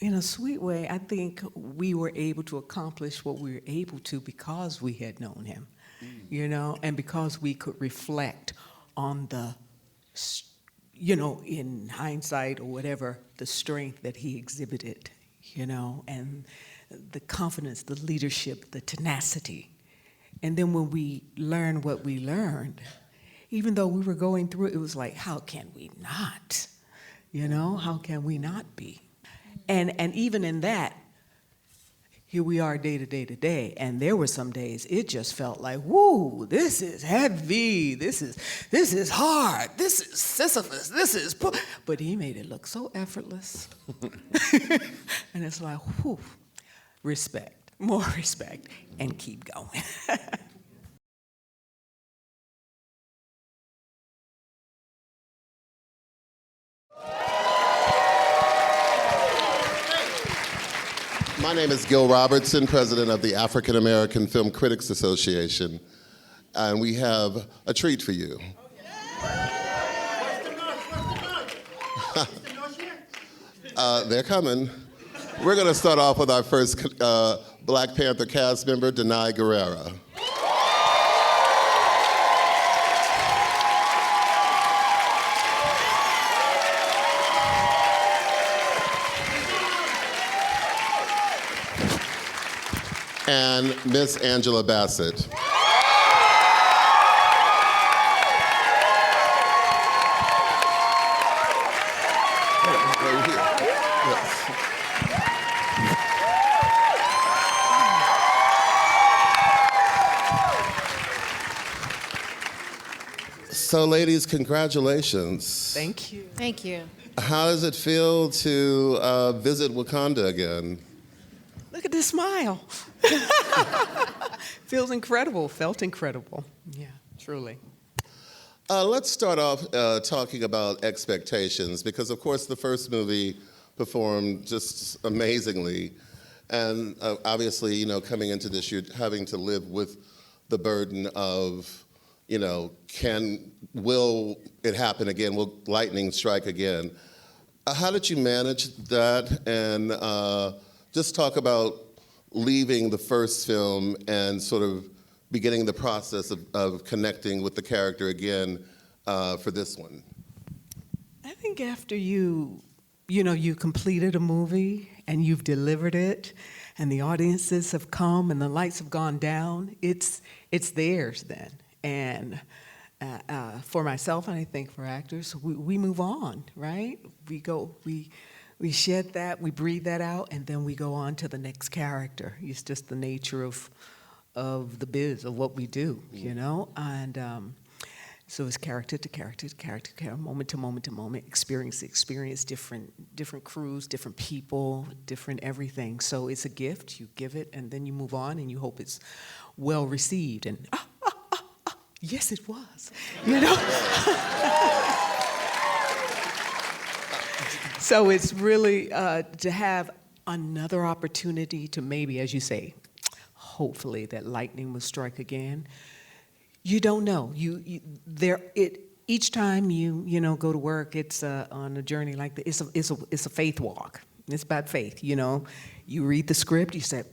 in a sweet way, I think we were able to accomplish what we were able to because we had known him, you know, and because we could reflect on the, you know, in hindsight or whatever, the strength that he exhibited, you know, and the confidence, the leadership, the tenacity. And then when we learned what we learned, even though we were going through it, it was like, how can we not? You know, how can we not be? And even in that, here we are day to day to day, and there were some days it just felt like, woo, this is heavy, this is hard, this is Sisyphus, this is, but he made it look so effortless. And it's like, whew, respect, more respect, and keep going. My name is Gil Robertson, president of the African American Film Critics Association, and we have a treat for you. They're coming. We're going to start off with our first Black Panther cast member, Danai Gurira. And Miss Angela Bassett. So ladies, congratulations. Thank you. Thank you. How does it feel to visit Wakanda again? Look at this smile. Feels incredible, felt incredible. Yeah, truly. Let's start off talking about expectations, because of course the first movie performed just amazingly. And obviously, you know, coming into this, you're having to live with the burden of, you know, will it happen again? Will lightning strike again? How did you manage that? And just talk about leaving the first film and sort of beginning the process of connecting with the character again for this one. I think after you completed a movie and you've delivered it and the audiences have come and the lights have gone down, it's theirs then. And for myself, and I think for actors, we move on, right? We shed that, we breathe that out, and then we go on to the next character. It's just the nature of the biz, of what we do, you know? And so it's character to character to character, moment to moment to moment, experience to experience, different crews, different people, different everything. So it's a gift, you give it, and then you move on, and you hope it's well received. And yes, it was, you know? So it's really to have another opportunity to maybe, as you say, hopefully that lightning will strike again. You don't know. Each time you go to work, it's on a journey like this. It's a faith walk. It's about faith. You know, you read the script, you say,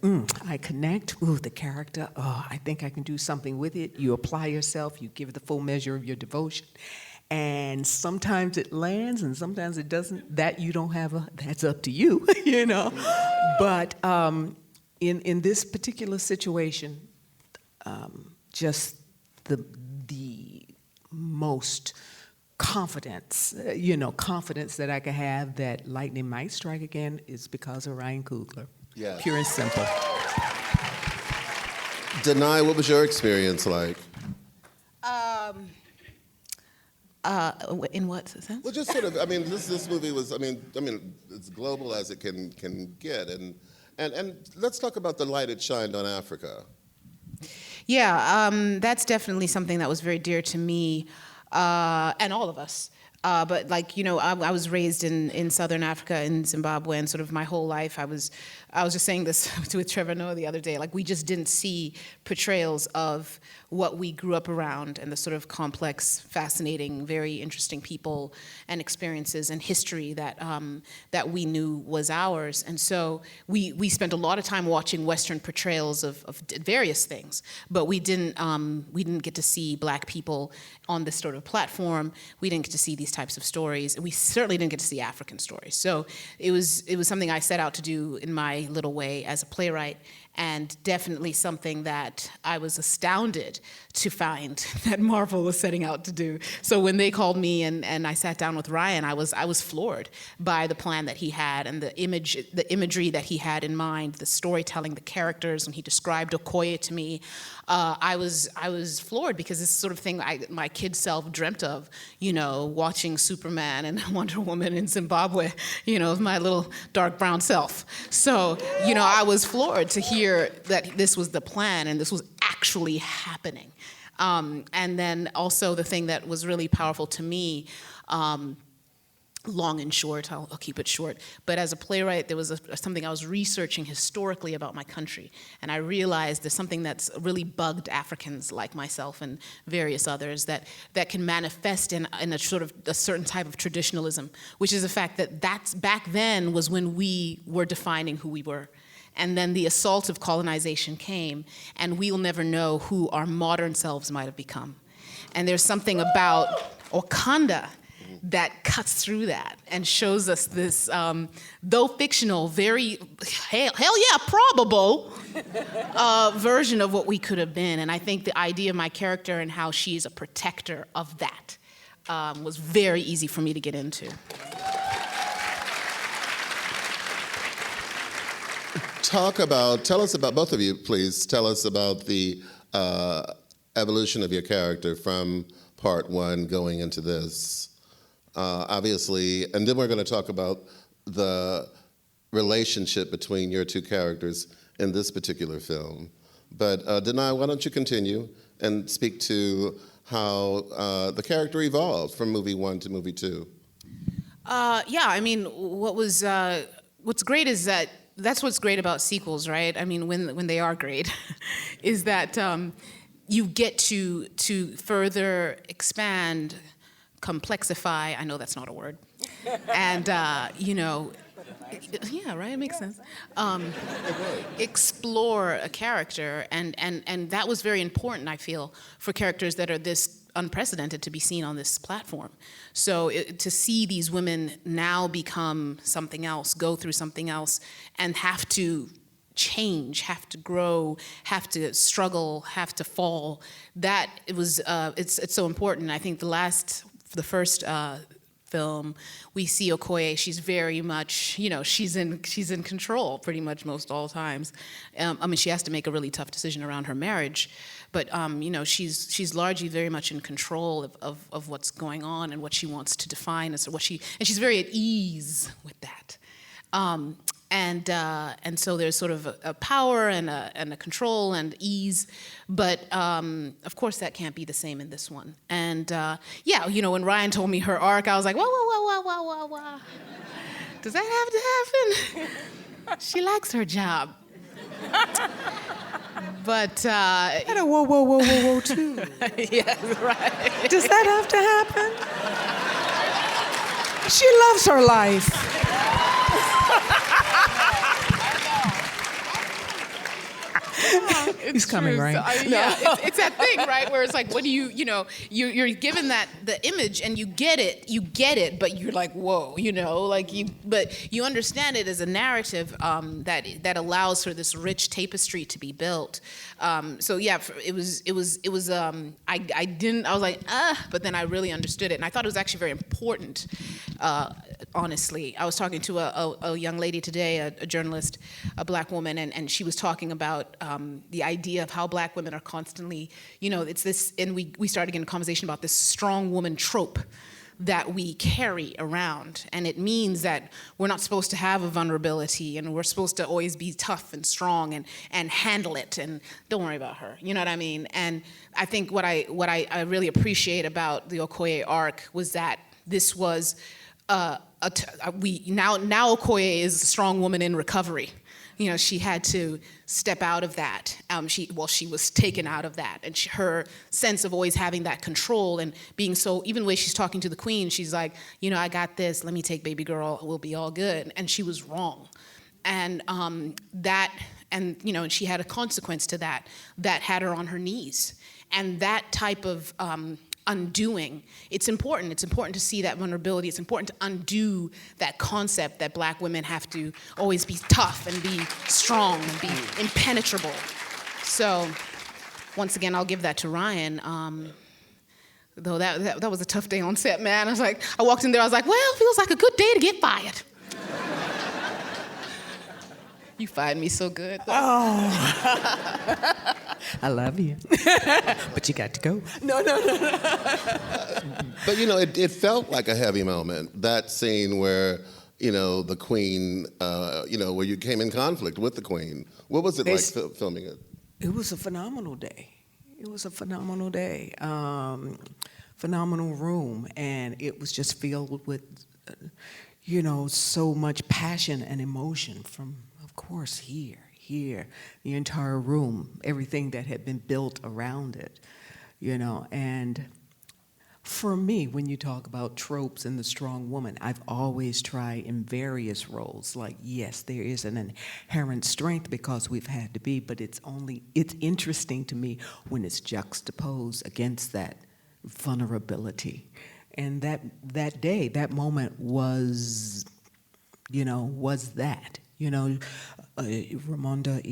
I connect. Ooh, the character. Oh, I think I can do something with it. You apply yourself. You give it the full measure of your devotion. And sometimes it lands and sometimes it doesn't. That you don't have that's up to you, you know. But in this particular situation, just the most confidence that I could have that lightning might strike again is because of Ryan Coogler. Yes. Pure and simple. Danai, what was your experience like? In what sense? Well, just sort of. I mean, this movie was. I mean, it's global as it can get, and let's talk about the light it shined on Africa. Yeah, that's definitely something that was very dear to me and all of us. But like, I was raised in Southern Africa, in Zimbabwe, and sort of my whole life I was just saying this with Trevor Noah the other day, like we just didn't see portrayals of what we grew up around and the sort of complex, fascinating, very interesting people and experiences and history that we knew was ours. And so we spent a lot of time watching Western portrayals of various things, but we didn't get to see Black people on this sort of platform. We didn't get to see these types of stories, and we certainly didn't get to see African stories. So it was something I set out to do in my little way as a playwright, and definitely something that I was astounded to find that Marvel was setting out to do. So when they called me and I sat down with Ryan, I was floored by the plan that he had and the imagery that he had in mind, the storytelling, the characters. When he described Okoye to me, I was floored, because this sort of thing my kid self dreamt of, watching Superman and Wonder Woman in Zimbabwe, my little dark brown self. So, I was floored to hear that this was the plan and this was actually happening. And then also the thing that was really powerful to me, long and short, I'll keep it short, but as a playwright, there was something I was researching historically about my country, and I realized there's something that's really bugged Africans like myself and various others that can manifest in a sort of a certain type of traditionalism, which is the fact that that's back then was when we were defining who we were. And then the assault of colonization came, and we'll never know who our modern selves might have become. And there's something about Wakanda that cuts through that and shows us this, though fictional, very, hell yeah, probable version of what we could have been. And I think the idea of my character and how she is a protector of that was very easy for me to get into. Tell us about, both of you, please, tell us about the evolution of your character from part one going into this. Obviously, and then we're going to talk about the relationship between your two characters in this particular film. But Danai, why don't you continue and speak to how the character evolved from movie one to movie two? What's great is that's what's great about sequels, right? I mean, when they are great, is that you get to further expand, complexify, I know that's not a word, and yeah, right, it makes sense. Explore a character, and that was very important, I feel, for characters that are this unprecedented to be seen on this platform. So to see these women now become something else, go through something else, and have to change, have to grow, have to struggle, have to fall, that it's so important. I think the first film, we see Okoye, she's very much, she's in control pretty much most all times. She has to make a really tough decision around her marriage, but she's largely very much in control of what's going on and what she wants to define as and she's very at ease with that. And so there's sort of a power and a control and ease, but of course that can't be the same in this one. And when Ryan told me her arc, I was like, whoa. Does that have to happen? She likes her job. But And a whoa too. yeah, right. Does that have to happen? She loves her life. He's coming, right? So, it's that thing, right, where it's like, what do you're given that the image and you get it, but you're like, whoa, but you understand it as a narrative that allows for this rich tapestry to be built. So yeah, it was I was like, but then I really understood it, and I thought it was actually very important. Honestly, I was talking to a young lady today, a journalist, a Black woman, and she was talking about the idea of how Black women are constantly, it's this, and we started getting a conversation about this strong woman trope that we carry around, and it means that we're not supposed to have a vulnerability, and we're supposed to always be tough and strong and handle it, and don't worry about her, you know what I mean? And I think what I really appreciate about the Okoye arc was that this was now Okoye is a strong woman in recovery. You know, she had to step out of that. She was taken out of that, and her sense of always having that control and being so. Even the way she's talking to the queen, she's like, you know, I got this. Let me take baby girl. We'll be all good. And she was wrong, and you know, and she had a consequence to that. That had her on her knees, and that type of undoing, it's important. It's important to see that vulnerability. It's important to undo that concept that Black women have to always be tough and be strong and be impenetrable. So, once again, I'll give that to Ryan. Though that was a tough day on set, man. I walked in there, I was like, well, feels like a good day to get fired. You fired me so good. Oh. I love you. But you got to go. No. But, you know, it felt like a heavy moment, that scene where, you know, the queen, you know, where you came in conflict with the queen. What was it like filming it? It was a phenomenal day. It was a phenomenal day. Phenomenal room. And it was just filled with, you know, so much passion and emotion from, of course, here, the entire room, everything that had been built around it, you know. And for me, when you talk about tropes and the strong woman, I've always tried in various roles, like, yes, there is an inherent strength because we've had to be, but it's interesting to me when it's juxtaposed against that vulnerability. And that day, that moment was, you know, was that. You know, Ramonda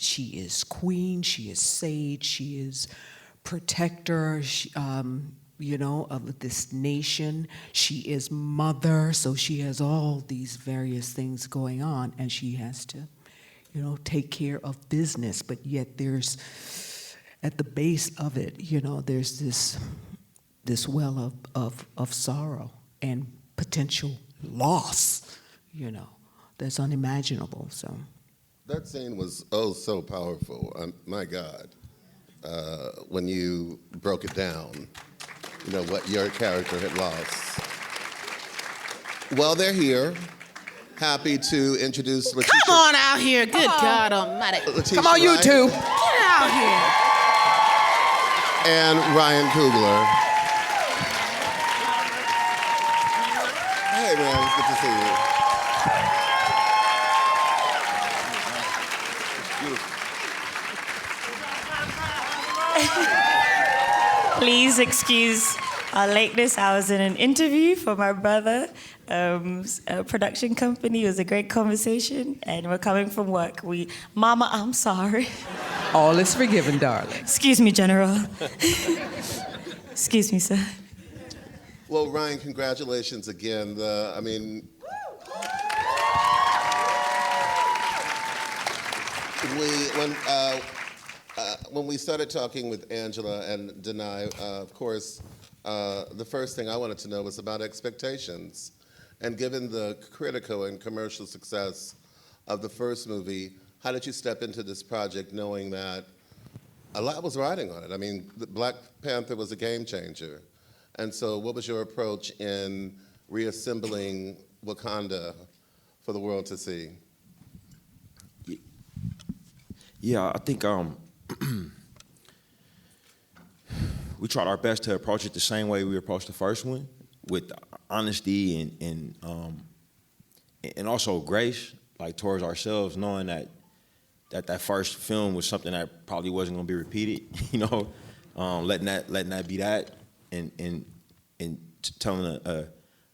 she is queen, she is sage, she is protector, you know, of this nation. She is mother, so she has all these various things going on, and she has to, you know, take care of business. But yet there's, at the base of it, you know, there's this well of sorrow and potential loss, you know, that's unimaginable. So that scene was so powerful. My God, when you broke it down, you know, what your character had lost. Well, they're here. Happy to introduce Letitia. Come on out here. Good God Almighty. Letitia come on, you Wright two. Get out here. And Ryan Coogler. Hey, man, it's good to see you. Please excuse our lateness. I was in an interview for my brother, a production company. It was a great conversation, and we're coming from work. Mama, I'm sorry. All is forgiven, darling. Excuse me, General. Excuse me, sir. Well, Ryan, congratulations again. When we started talking with Angela and Danai, of course, the first thing I wanted to know was about expectations. And given the critical and commercial success of the first movie, how did you step into this project knowing that a lot was riding on it? I mean, Black Panther was a game changer. And so what was your approach in reassembling Wakanda for the world to see? Yeah, I think we tried our best to approach it the same way we approached the first one, with honesty and also grace, like towards ourselves, knowing that first film was something that probably wasn't going to be repeated. You know, letting that be that, and telling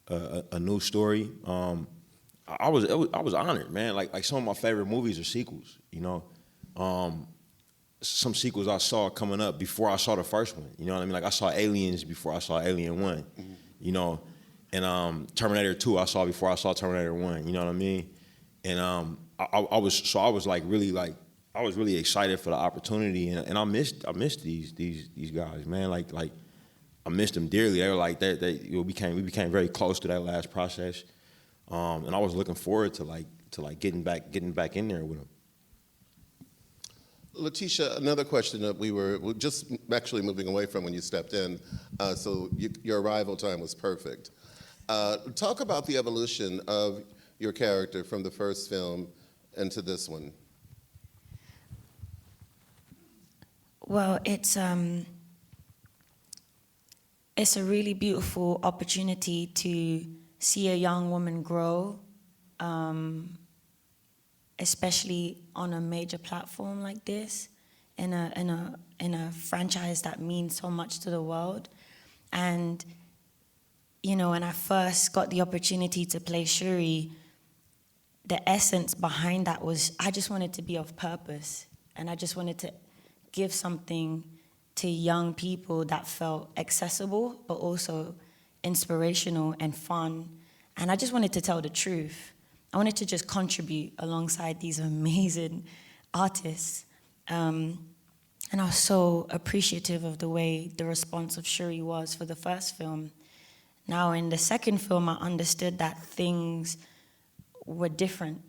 a new story. I was honored, man. Like some of my favorite movies are sequels. You know. Some sequels I saw coming up before I saw the first one. You know what I mean? Like I saw Aliens before I saw Alien 1, mm-hmm. You know, and Terminator 2 I saw before I saw Terminator 1. You know what I mean? And I was really excited for the opportunity, and I missed these guys, man. Like I missed them dearly. They were like we became very close to that last process, and I was looking forward to getting back in there with them. Letitia, another question that we were just actually moving away from when you stepped in, so your arrival time was perfect. Talk about the evolution of your character from the first film into this one. Well, it's a really beautiful opportunity to see a young woman grow, especially on a major platform like this, in a franchise that means so much to the world. And you know, when I first got the opportunity to play Shuri, the essence behind that was I just wanted to be of purpose, and I just wanted to give something to young people that felt accessible, but also inspirational and fun. And I just wanted to tell the truth. I wanted to just contribute alongside these amazing artists. And I was so appreciative of the way the response of Shuri was for the first film. Now, in the second film, I understood that things were different.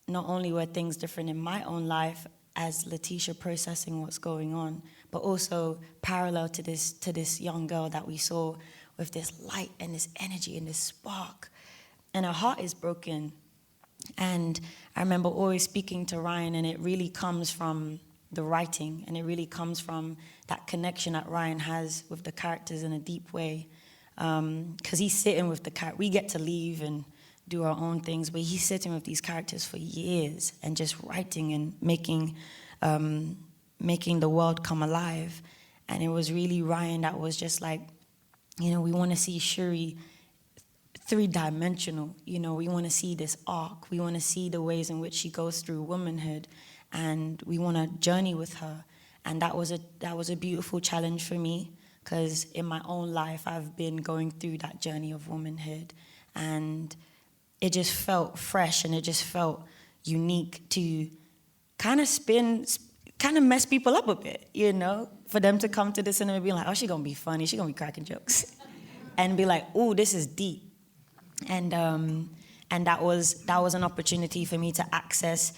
Not only were things different in my own life as Letitia processing what's going on, but also parallel to this young girl that we saw with this light and this energy and this spark. And her heart is broken. And I remember always speaking to Ryan, and it really comes from the writing, and it really comes from that connection that Ryan has with the characters in a deep way. Because he's sitting with the character. We get to leave and do our own things, but he's sitting with these characters for years and just writing and making the world come alive. And it was really Ryan that was just like, you know, we want to see Shuri three-dimensional. You know, we want to see this arc. We want to see the ways in which she goes through womanhood, and we want to journey with her. And that was a beautiful challenge for me, because in my own life, I've been going through that journey of womanhood, and it just felt fresh, and it just felt unique to kind of mess people up a bit, you know, for them to come to the cinema and be like, oh, she's gonna be funny, she's gonna be cracking jokes, and be like, ooh, this is deep. And that was an opportunity for me to access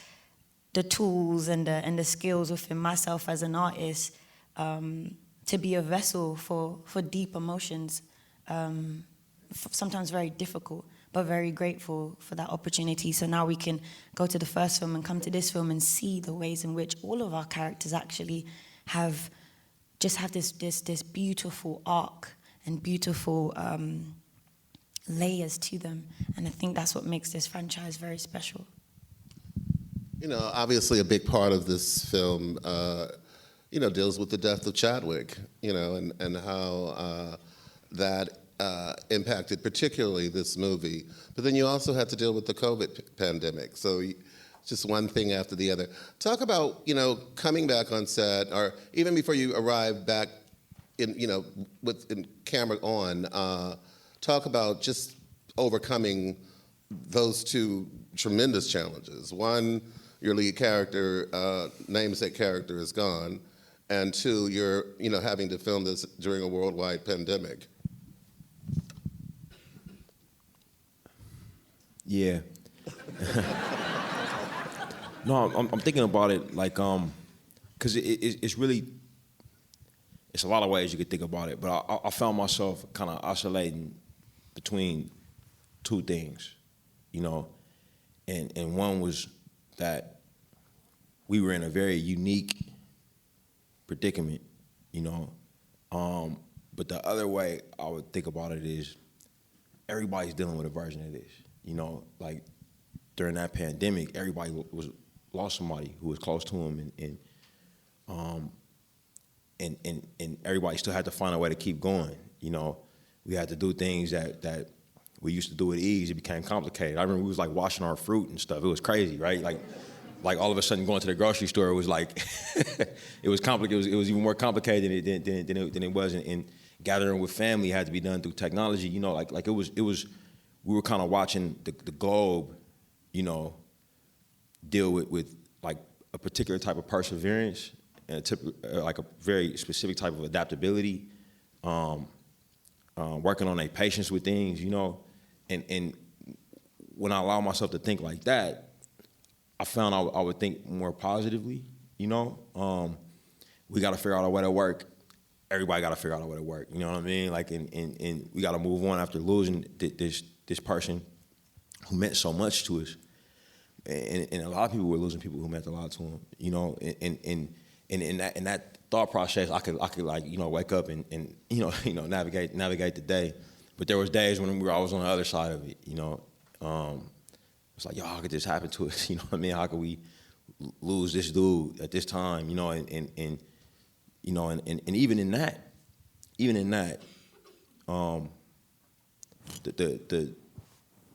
the tools and the skills within myself as an artist, to be a vessel for deep emotions, sometimes very difficult, but very grateful for that opportunity. So now we can go to the first film and come to this film and see the ways in which all of our characters actually have this beautiful arc and beautiful layers to them. And I think that's what makes this franchise very special. You know, obviously a big part of this film, you know, deals with the death of Chadwick, you know, and how that impacted particularly this movie. But then you also had to deal with the COVID pandemic. So just one thing after the other. Talk about, you know, coming back on set, or even before you arrived back in, you know, in camera on, talk about just overcoming those two tremendous challenges. One, your lead character, namesake character, is gone, and two, you're, you know, having to film this during a worldwide pandemic. Yeah. No, I'm thinking about it like, because it's really, it's a lot of ways you could think about it, but I found myself kind of oscillating between two things, you know, and one was that we were in a very unique predicament, you know, but the other way I would think about it is everybody's dealing with a version of this, you know, like during that pandemic, everybody lost somebody who was close to them, and everybody still had to find a way to keep going, you know. We had to do things that we used to do with ease. It became complicated. I remember we was like washing our fruit and stuff. It was crazy, right? Like all of a sudden going to the grocery store was like, it was complicated. It was even more complicated than it was. And gathering with family had to be done through technology. You know, like it was. We were kind of watching the globe, you know, deal with like a particular type of perseverance and like a very specific type of adaptability. Working on their patience with things, you know, and when I allow myself to think like that, I found I would think more positively, you know. We got to figure out a way to work everybody got to figure out a way to work. You know what I mean? Like, and we got to move on after losing this person who meant so much to us. And a lot of people were losing people who meant a lot to them. You know, and in that thought process, I could like, you know, wake up and navigate the day. But there was days when I was on the other side of it. You know, it's like, yo, how could this happen to us? You know what I mean? How could we lose this dude at this time? You know, and you know, and even in that,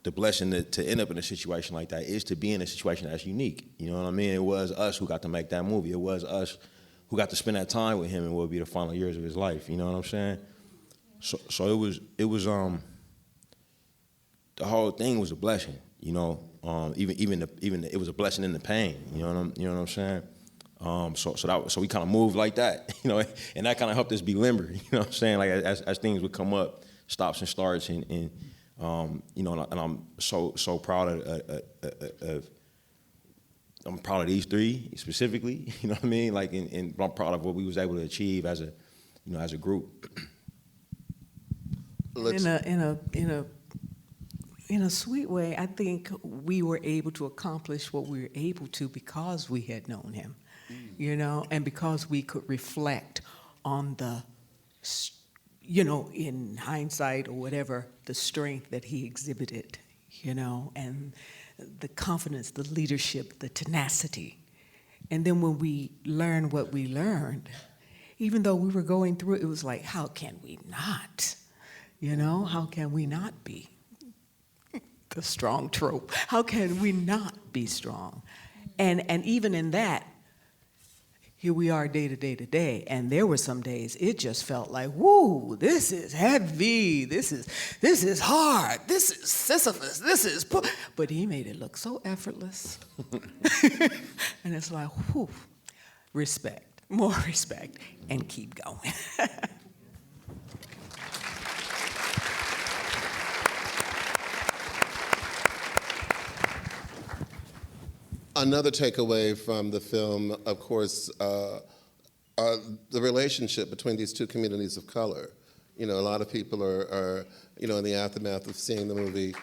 the blessing to end up in a situation like that is to be in a situation that's unique. You know what I mean? It was us who got to make that movie. It was us who got to spend that time with him in what would be the final years of his life. You know what I'm saying? So it was the whole thing was a blessing. You know, even it was a blessing in the pain. You know what I'm saying? So we kind of moved like that, you know, and that kind of helped us be limber. You know what I'm saying? Like as things would come up, stops and starts, and you know, and I'm so proud of I'm proud of these three specifically. You know what I mean? Like, and I'm proud of what we was able to achieve as a group. In a sweet way, I think we were able to accomplish what we were able to because we had known him, you know, and because we could reflect on the, you know, in hindsight or whatever, the strength that he exhibited, you know, and the confidence, the leadership, the tenacity. And then when we learned what we learned, even though we were going through it, it was like, how can we not? You know, how can we not be? The strong trope. How can we not be strong? And even in that, here we are day to day to day. And there were some days it just felt like, woo, this is heavy. This is hard. This is Sisyphus. But he made it look so effortless. And it's like, whew, respect, more respect, and keep going. Another takeaway from the film, of course, are the relationship between these two communities of color. You know, a lot of people are you know, in the aftermath of seeing the movie,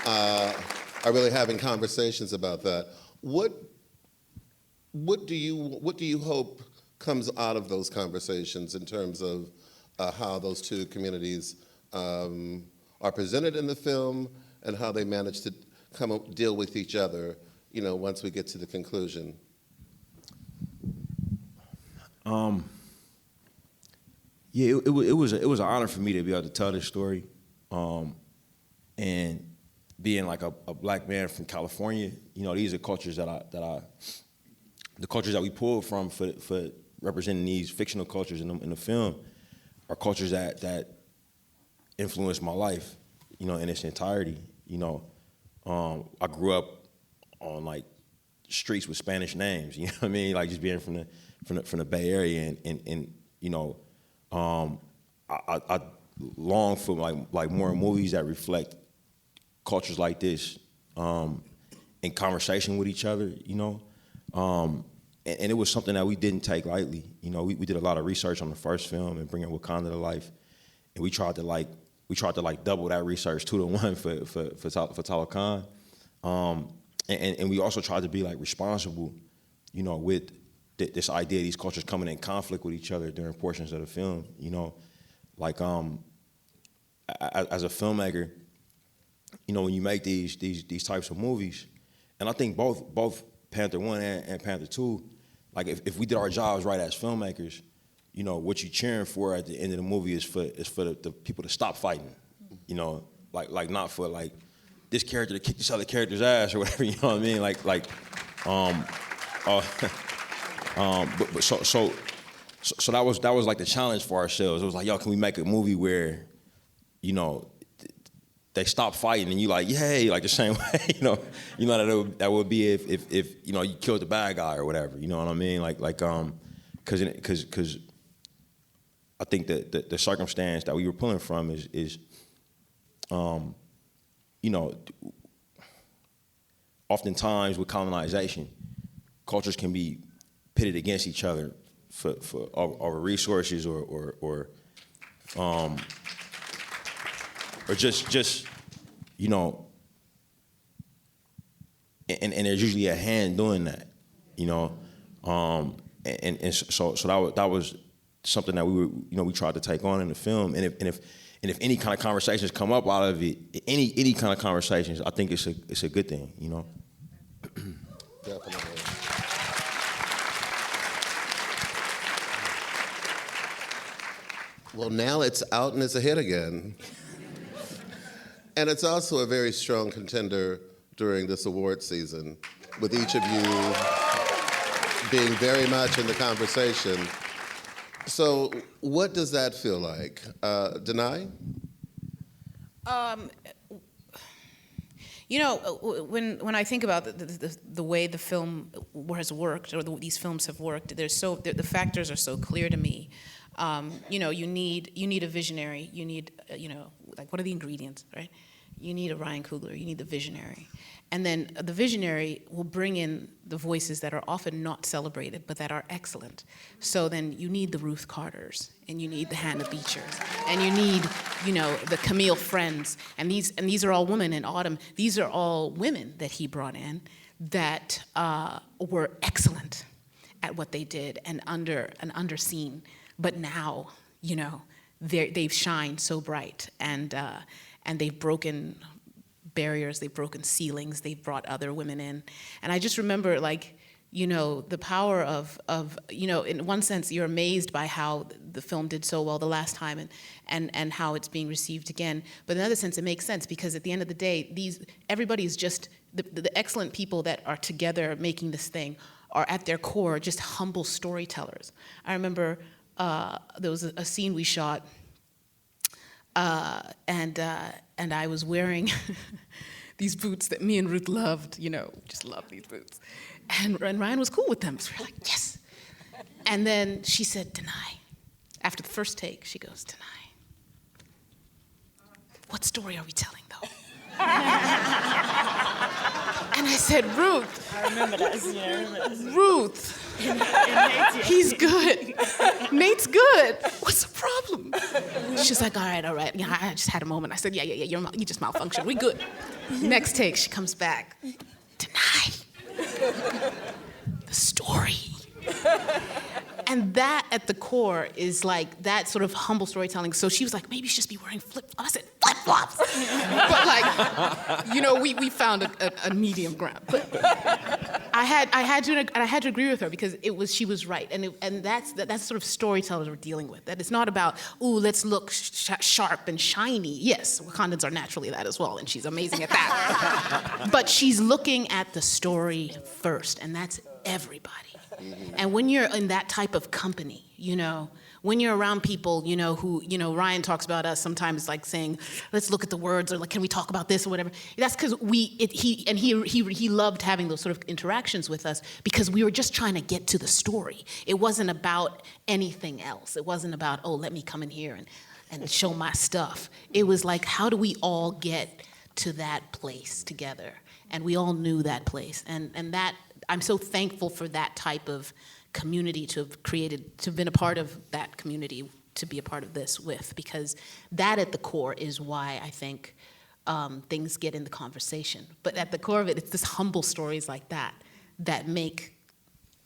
are really having conversations about that. What do you hope comes out of those conversations in terms of how those two communities are presented in the film and how they manage to deal with each other, you know, once we get to the conclusion? Yeah, it was an honor for me to be able to tell this story, and being like a black man from California. You know, these are cultures the cultures that we pulled from for representing these fictional cultures in the film are cultures that influenced my life, you know, in its entirety. You know, I grew up on like streets with Spanish names. You know what I mean? Like just being from the Bay Area, and you know, I long for like more movies that reflect cultures like this in conversation with each other. You know, and it was something that we didn't take lightly. You know, we did a lot of research on the first film and bringing Wakanda to life, and we tried to double that research 2 to 1 for Talakan. And we also tried to be like responsible, you know, with this idea of these cultures coming in conflict with each other during portions of the film. You know, like as a filmmaker, you know, when you make these types of movies, and I think both Panther 1 and Panther 2, like if we did our jobs right as filmmakers, you know, what you're cheering for at the end of the movie is for the people to stop fighting. You know, like not for like this character to kick this other character's ass or whatever. You know what I mean? But so that was like the challenge for ourselves. It was like, yo, can we make a movie where, you know, they stop fighting and you like, yay, like the same way, you know that would be if you know you killed the bad guy or whatever. You know what I mean? Because I think that the circumstance that we were pulling from is you know, oftentimes with colonization, cultures can be pitted against each other our resources or just you know, and there's usually a hand doing that, you know, and so that was something that we tried to take on in the film, and if any kind of conversations come up out of it, any kind of conversations, I think it's a good thing, you know. Definitely. Well, now it's out and it's a hit again. And it's also a very strong contender during this award season, with each of you being very much in the conversation. So what does that feel like? Danai? You know, when I think about the way the film has worked, or these films have worked, the factors are so clear to me. You know, you need a visionary. You need, like, what are the ingredients, right? You need a Ryan Coogler. You need the visionary. And then the visionary will bring in the voices that are often not celebrated, but that are excellent. So then you need the Ruth Carters, and you need the Hannah Beechers, and you need, the Camille Friends. And these are all women in Autumn. These are all women that he brought in that were excellent at what they did and underseen. But now, they've shined so bright, and they've broken barriers, they've broken ceilings, they've brought other women in. And I just remember, the power of in one sense, you're amazed by how the film did so well the last time and how it's being received again. But in another sense, it makes sense, because at the end of the day, everybody's just, the excellent people that are together making this thing are at their core just humble storytellers. I remember there was a scene we shot, and I was wearing these boots that me and Ruth loved, just loved these boots. And Ryan was cool with them, so we were like, yes. And then she said, Danai. After the first take, she goes, Danai, what story are we telling, though? And I said, Ruth. I remember that scene. I remember that scene. Ruth. In Haiti. He's good. Nate's good. What's the problem? She's like, all right. Yeah, I just had a moment. I said, yeah, you just malfunctioned. We good. Next take, she comes back. Deny the story. And that, at the core, is like that sort of humble storytelling. So she was like, maybe you should just be wearing flip-flops. I said, flip-flops. But we found a medium ground. But I had to agree with her, because she was right, and that's sort of storytellers we're dealing with. That it's not about, ooh, let's look sharp and shiny. Yes, Wakandans are naturally that as well, and she's amazing at that. But she's looking at the story first, and that's everybody. And when you're in that type of company, when you're around people, who, Ryan talks about us sometimes, like saying, let's look at the words, or like, can we talk about this or whatever. That's because he loved having those sort of interactions with us, because we were just trying to get to the story. It wasn't about anything else. It wasn't about, oh, let me come in here and show my stuff. It was like, how do we all get to that place together? And we all knew that place. And that, I'm so thankful for that type of community to have been a part of that community, to be a part of this with, because that at the core is why I think things get in the conversation. But at the core of it, it's this humble stories like that that make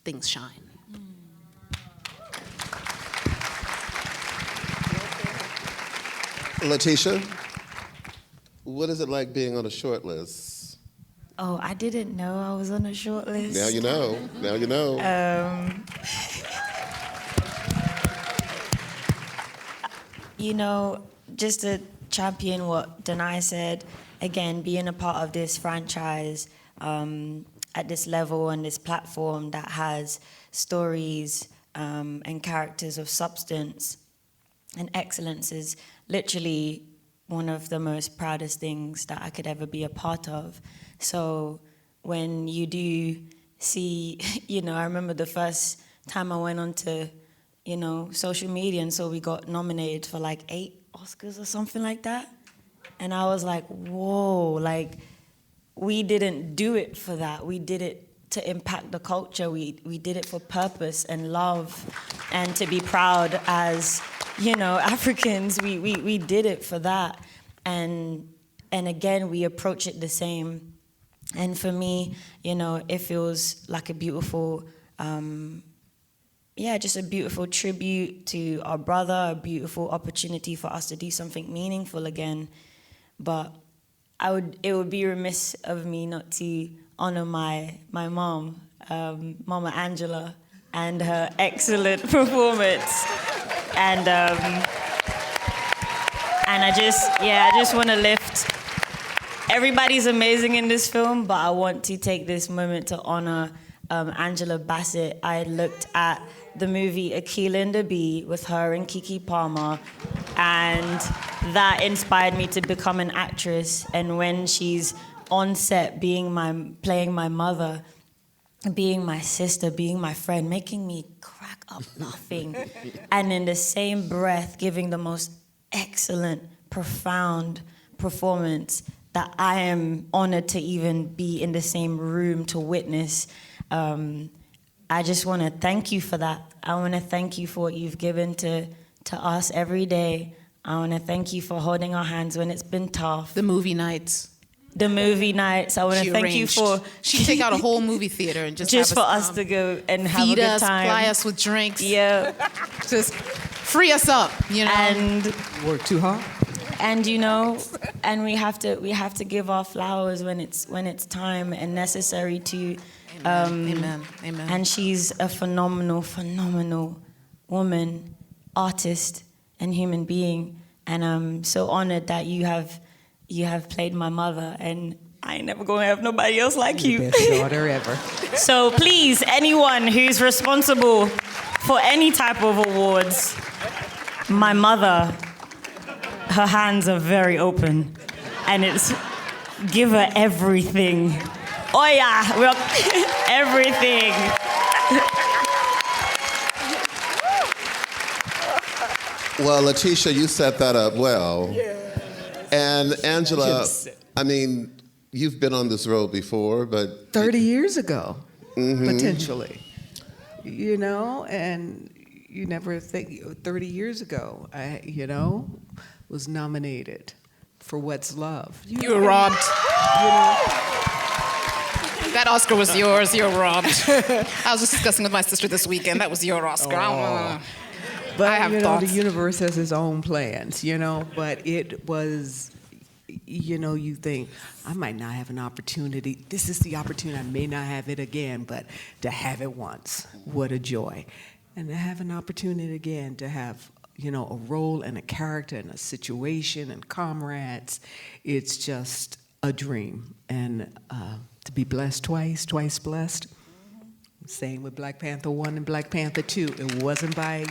things shine. Letitia, what is it like being on a short list? Oh, I didn't know I was on a short list. Now you know. Now you know. Just to champion what Danai said, again, being a part of this franchise at this level and this platform that has stories and characters of substance and excellence is literally one of the most proudest things that I could ever be a part of. So when you do see, I remember the first time I went onto, social media, and so we got nominated for like 8 Oscars or something like that. And I was like, whoa, like, we didn't do it for that. We did it to impact the culture. We did it for purpose and love, and to be proud as, you know, Africans. We did it for that, and again we approach it the same. And for me, you know, it feels like a beautiful, just a beautiful tribute to our brother, a beautiful opportunity for us to do something meaningful again. But it would be remiss of me not to honor my mom, Mama Angela, and her excellent performance. And I just want to lift. Everybody's amazing in this film, but I want to take this moment to honor Angela Bassett. I looked at the movie Akeelah and the Bee with her and Keke Palmer, and that inspired me to become an actress. And when she's on set playing my mother, being my sister, being my friend, making me crack up laughing, and in the same breath giving the most excellent, profound performance that I am honored to even be in the same room to witness. I just want to thank you for that. I want to thank you for what you've given to us every day. I want to thank you for holding our hands when it's been tough. The movie nights. I want to thank you for... She'd take out a whole movie theater and just for us to go and have a good time. Ply us with drinks. Yeah. Just free us up, you know. And work too hard. And you know, and we have to give our flowers when it's time and necessary to. Amen. And she's a phenomenal woman, artist, and human being. And I'm so honored that you have played my mother, and I ain't never gonna have nobody else like you. Best daughter ever. So please, anyone who's responsible for any type of awards, my mother, her hands are very open, and it's give her everything. Oh yeah, everything. Well, Letitia, you set that up well. Yeah. And Angela, I mean, you've been on this road before, but 30 years ago, potentially. You know, and you never think 30 years ago, I was nominated for What's Love. You were robbed. You know? That Oscar was yours. You're robbed. I was just discussing with my sister this weekend. That was your Oscar. But I have thoughts. The universe has its own plans, but it was, you think, I might not have an opportunity. This is the opportunity. I may not have it again, but to have it once, what a joy. And to have an opportunity again to have, a role and a character and a situation and comrades, it's just a dream. And to be blessed twice blessed. Same with Black Panther 1 and Black Panther 2. It wasn't by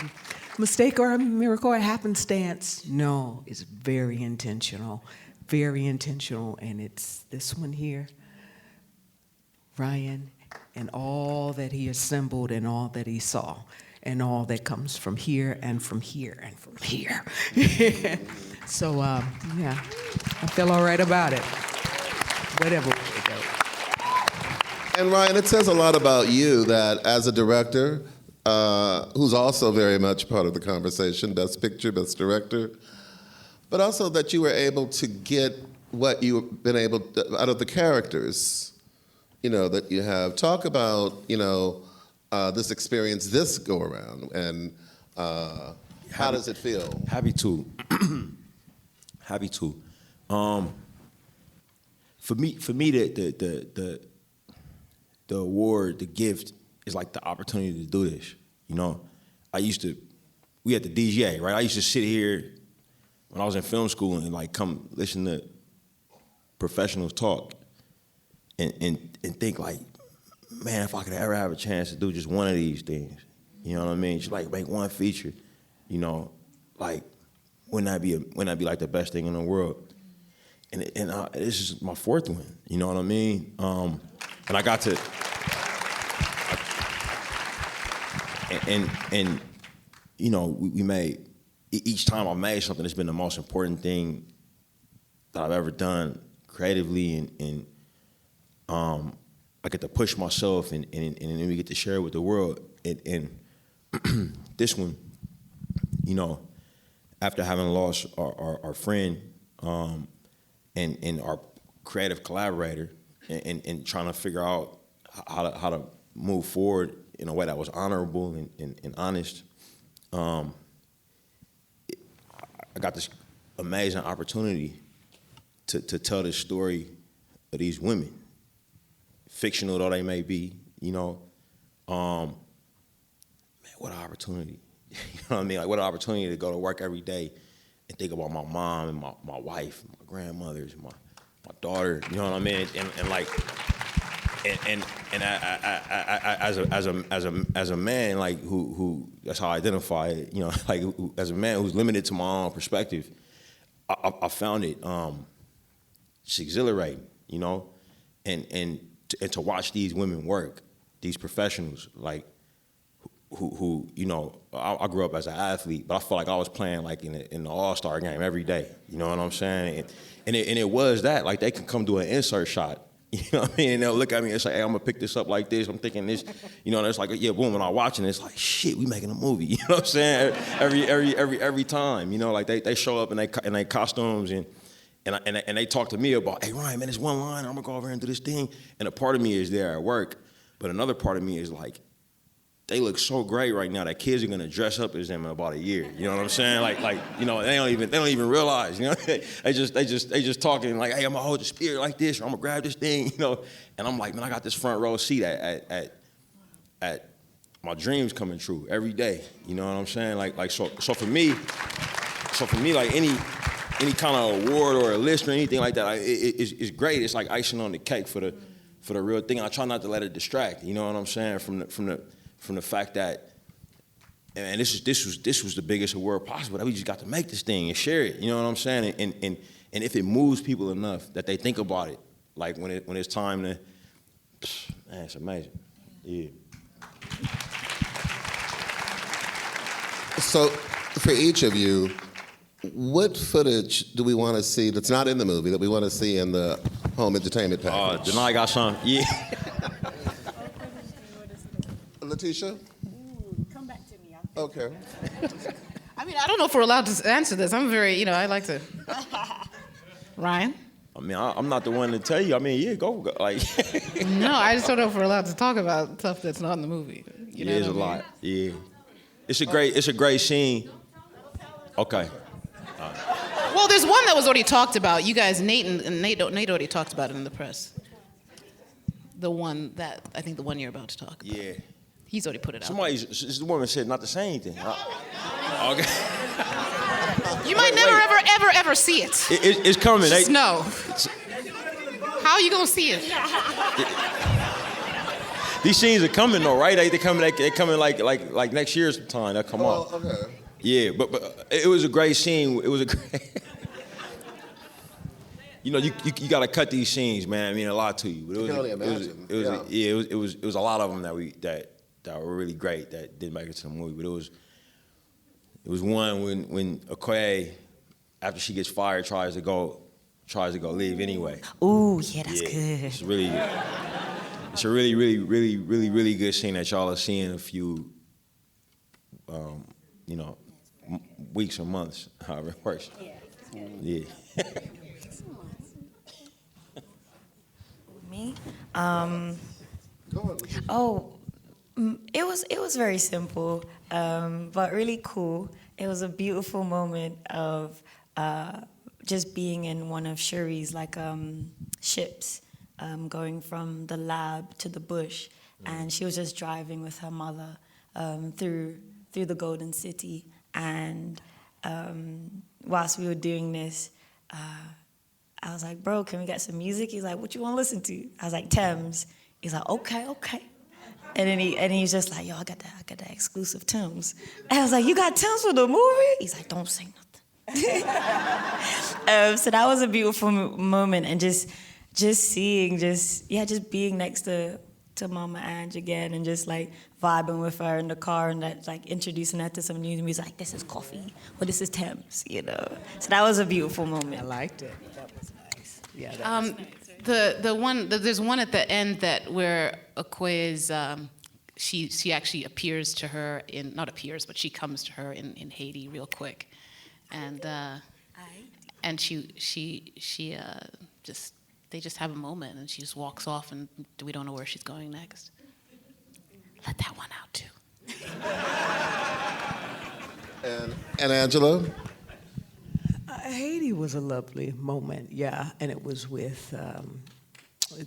mistake or a miracle or happenstance. No, it's very intentional, and it's this one here, Ryan, and all that he assembled and all that he saw and all that comes from here and from here and from here. So, I feel all right about it, whatever way it goes. And Ryan, it says a lot about you that as a director, who's also very much part of the conversation, Best Picture, Best Director, but also that you were able to get what you've been able to, out of the characters, that you have. Talk about, this experience this go around, and how does it feel? Happy to. For me, the award, the gift, is like the opportunity to do this. We had the DGA, right? I used to sit here when I was in film school and come listen to professionals talk and think man, if I could ever have a chance to do just one of these things, you know what I mean? Just make one feature, wouldn't that be like the best thing in the world? And this is my fourth one, you know what I mean? And I got to, we made, each time I made something, it's been the most important thing that I've ever done creatively, and I get to push myself and then we get to share it with the world. And this one, you know, after having lost our friend and our creative collaborator and trying to figure out how to move forward in a way that was honorable and honest, I got this amazing opportunity to tell this story of these women, fictional though they may be, you know. Man, what an opportunity. You know what I mean? Like, what an opportunity to go to work every day and think about my mom and my wife, and my grandmothers, and my daughter, you know what I mean? And like, and as a man, like, who that's how I identify it, you know, like, as a man who's limited to my own perspective, I found it it's exhilarating, you know, and to watch these women work, these professionals, like, who you know, I grew up as an athlete, but I felt like I was playing like in the All-Star game every day, you know what I'm saying? And it was that, like, they can come do an insert shot, you know what I mean? And they'll look at me and say, hey, I'm gonna pick this up like this, I'm thinking this, you know, and it's like, yeah, boom, when I'm watching it, it's like, shit, we making a movie, you know what I'm saying? Every time, you know, like they show up in they costumes and they talk to me about, hey, Ryan, man, there's one line, I'm gonna go over here and do this thing, and a part of me is there at work, but another part of me is like, they look so great right now that kids are gonna dress up as them in about a year. You know what I'm saying? Like, you know, they don't even realize. You know, they just talking like, hey, I'm gonna hold the spear like this, or I'm gonna grab this thing. You know, and I'm like, man, I got this front row seat at my dreams coming true every day. You know what I'm saying? Like so for me, like any kind of award or a list or anything like that, it's great. It's like icing on the cake for the real thing. I try not to let it distract. You know what I'm saying? From the fact that, and this was the biggest award possible, that we just got to make this thing and share it. You know what I'm saying? And if it moves people enough that they think about it, like when it's time to, man, it's amazing. Yeah. So, for each of you, what footage do we want to see that's not in the movie that we want to see in the home entertainment package? Danai got some. Yeah. Letitia? Come back to me. Okay. I mean, I don't know if we're allowed to answer this. I'm very, you know, I like to. Ryan? I mean, I'm not the one to tell you. I mean, yeah, go. Like. No, I just don't know if we're allowed to talk about stuff that's not in the movie. You know Yeah, it's a lot. Yeah. It's a great scene. Okay. Well, there's one that was already talked about. You guys, Nate already talked about it in the press. The one that, I think the one you're about to talk about. Yeah. He's already put it out. The woman said not to say anything. Okay. You might never, ever see it. It's coming. Just know. How are you gonna see it? These scenes are coming though, right? They coming like next year sometime. They'll come out. Okay. Yeah, but it was a great scene. It was a great. You know, you got to cut these scenes, man. I mean, a lot to you. But I can only imagine. It was a lot of them that were really great that didn't make it to the movie. But it was one when Okoye, after she gets fired, tries to go leave anyway. Ooh, yeah, that's good. It's a really good scene that y'all are seeing a few, you know, weeks or months, however it works. Yeah. Me? Go on. It was very simple, but really cool. It was a beautiful moment of just being in one of Shuri's ships, going from the lab to the bush, and she was just driving with her mother through the Golden City. And whilst we were doing this, I was like, bro, can we get some music? He's like, what you want to listen to? I was like, Thames. He's like, okay. And then he's just like, yo, I got that exclusive Thames. And I was like, you got Thames for the movie? He's like, don't say nothing. So that was a beautiful moment, and just seeing, just being next to Mama Ange again, and just like vibing with her in the car, and that, like, introducing her to some new music, like, this is coffee, or this is Thames, you know. So that was a beautiful moment. I liked it. That was nice. Yeah. That was nice. There's one at the end that where Okoye's she actually appears to her not appears, but she comes to her in Haiti real quick, and she just they just have a moment, and she just walks off, and we don't know where she's going next. Let that one out too. And Angela? Haiti was a lovely moment, yeah, and it was with,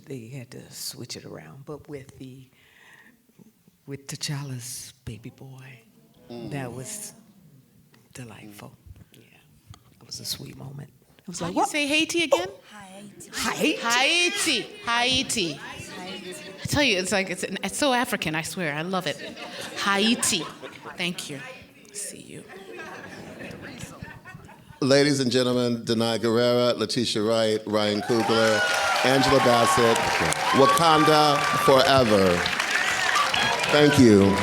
they had to switch it around, but with T'Challa's baby boy. That was delightful. Yeah, it was a sweet moment. It was How like, do you what? say Haiti again? Haiti? Haiti. I tell you, it's so African, I swear. I love it. Haiti. Thank you. See you. Ladies and gentlemen, Danai Gurira, Letitia Wright, Ryan Coogler, Angela Bassett, Wakanda Forever. Thank you.